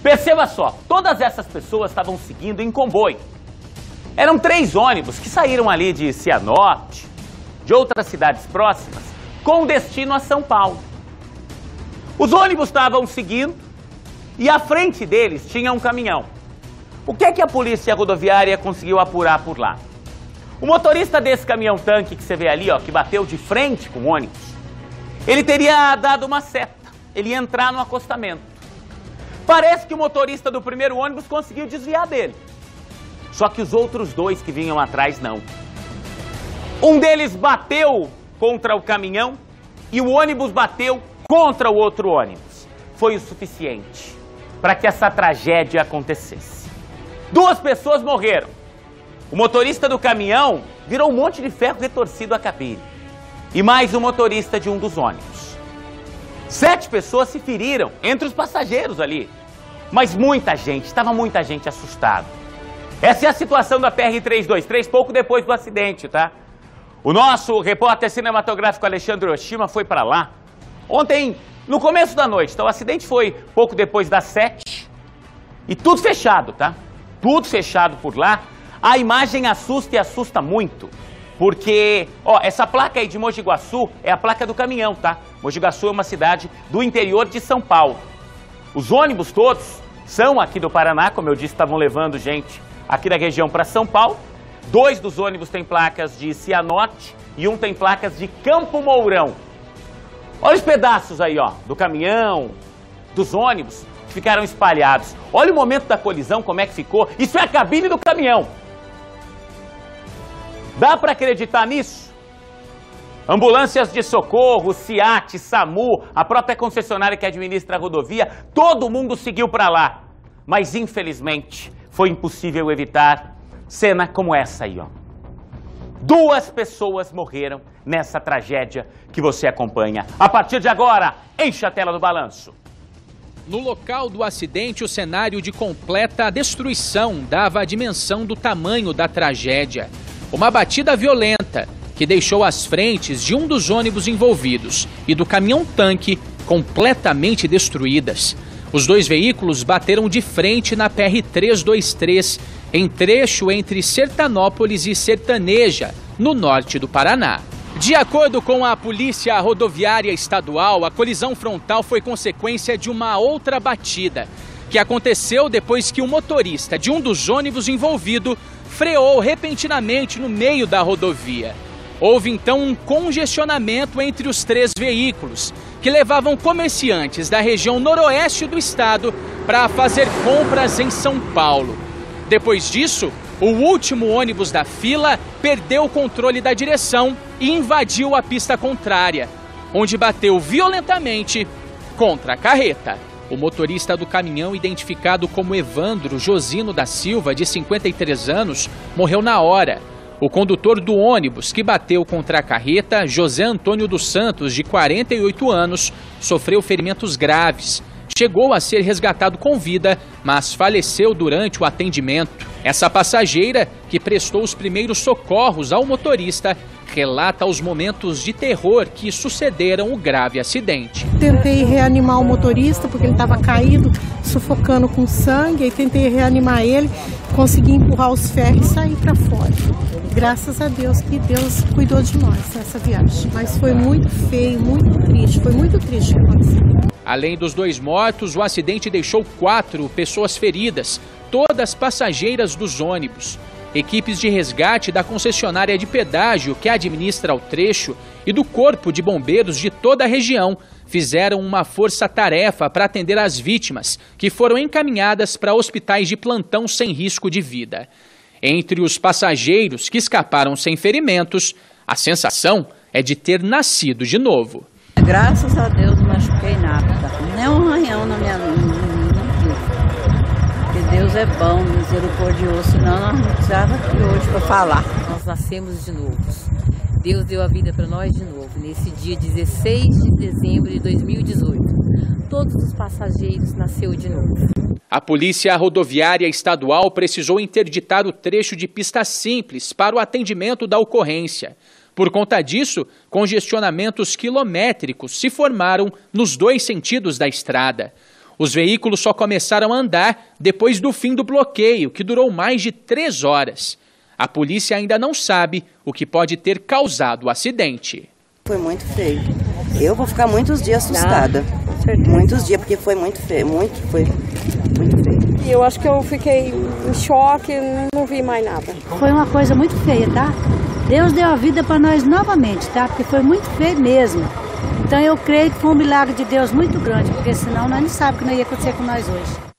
Perceba só, todas essas pessoas estavam seguindo em comboio. Eram 3 ônibus que saíram ali de Cianorte, de outras cidades próximas, com destino a São Paulo. Os ônibus estavam seguindo e à frente deles tinha um caminhão. O que é que a polícia rodoviária conseguiu apurar por lá? O motorista desse caminhão-tanque que você vê ali, ó, que bateu de frente com o ônibus, ele teria dado uma seta, ele ia entrar no acostamento. Parece que o motorista do primeiro ônibus conseguiu desviar dele. Só que os outros 2 que vinham atrás não. Um deles bateu contra o caminhão e o ônibus bateu contra o outro ônibus. Foi o suficiente para que essa tragédia acontecesse. 2 pessoas morreram. O motorista do caminhão virou um monte de ferro retorcido à cabine. E mais o motorista de um dos ônibus. 7 pessoas se feriram entre os passageiros ali. Mas muita gente, estava muita gente assustada. Essa é a situação da PR-323, pouco depois do acidente, tá? O nosso repórter cinematográfico Alexandre Oshima foi para lá ontem, no começo da noite. Então o acidente foi pouco depois das 7 e tudo fechado, tá? Tudo fechado por lá. A imagem assusta e assusta muito, porque, ó, essa placa aí de Mogi Guaçu é a placa do caminhão, tá? Mogi Guaçu é uma cidade do interior de São Paulo. Os ônibus todos são aqui do Paraná, como eu disse, estavam levando gente aqui da região para São Paulo. 2 dos ônibus têm placas de Cianorte e um tem placas de Campo Mourão. Olha os pedaços aí, ó, do caminhão, dos ônibus que ficaram espalhados. Olha o momento da colisão, como é que ficou. Isso é a cabine do caminhão. Dá para acreditar nisso? Ambulâncias de socorro, SIAT, SAMU, a própria concessionária que administra a rodovia, todo mundo seguiu para lá. Mas, infelizmente, foi impossível evitar cena como essa aí, ó. 2 pessoas morreram nessa tragédia que você acompanha. A partir de agora, enche a tela do balanço. No local do acidente, o cenário de completa destruição dava a dimensão do tamanho da tragédia. Uma batida violenta que deixou as frentes de um dos ônibus envolvidos e do caminhão-tanque completamente destruídas. Os 2 veículos bateram de frente na PR-323, em trecho entre Sertanópolis e Sertaneja, no norte do Paraná. De acordo com a Polícia Rodoviária Estadual, a colisão frontal foi consequência de uma outra batida, que aconteceu depois que o motorista de um dos ônibus envolvido freou repentinamente no meio da rodovia. Houve então um congestionamento entre os 3 veículos, que levavam comerciantes da região noroeste do estado para fazer compras em São Paulo. Depois disso, o último ônibus da fila perdeu o controle da direção e invadiu a pista contrária, onde bateu violentamente contra a carreta. O motorista do caminhão, identificado como Evandro Josino da Silva, de 53 anos, morreu na hora. O condutor do ônibus que bateu contra a carreta, José Antônio dos Santos, de 48 anos, sofreu ferimentos graves. Chegou a ser resgatado com vida, mas faleceu durante o atendimento. Essa passageira, que prestou os primeiros socorros ao motorista, relata os momentos de terror que sucederam o grave acidente. Tentei reanimar o motorista porque ele estava caído, sufocando com sangue, e tentei reanimar ele, consegui empurrar os ferros e sair para fora. Graças a Deus que Deus cuidou de nós nessa viagem. Mas foi muito feio, muito triste, foi muito triste o que aconteceu. Além dos 2 mortos, o acidente deixou 4 pessoas feridas, todas passageiras dos ônibus. Equipes de resgate da concessionária de pedágio que administra o trecho e do Corpo de Bombeiros de toda a região fizeram uma força-tarefa para atender as vítimas, que foram encaminhadas para hospitais de plantão sem risco de vida. Entre os passageiros que escaparam sem ferimentos, a sensação é de ter nascido de novo. Graças a Deus não machuquei nada, nem um arranhão na minha vida. Porque Deus é bom, misericordioso, senão nós não precisávamos aqui hoje para falar. Nós nascemos de novo. Deus deu a vida para nós de novo, nesse dia 16 de dezembro de 2018. Todos os passageiros nasceram de novo. A Polícia Rodoviária Estadual precisou interditar o trecho de pista simples para o atendimento da ocorrência. Por conta disso, congestionamentos quilométricos se formaram nos 2 sentidos da estrada. Os veículos só começaram a andar depois do fim do bloqueio, que durou mais de 3 horas. A polícia ainda não sabe o que pode ter causado o acidente. Foi muito feio. Eu vou ficar muitos dias assustada. Muitos dias, porque foi muito feio, foi muito feio. E eu acho que eu fiquei em choque, não vi mais nada. Foi uma coisa muito feia, tá? Deus deu a vida para nós novamente, tá? Porque foi muito feio mesmo. Então eu creio que foi um milagre de Deus muito grande, porque senão nós não sabemos o que não ia acontecer com nós hoje.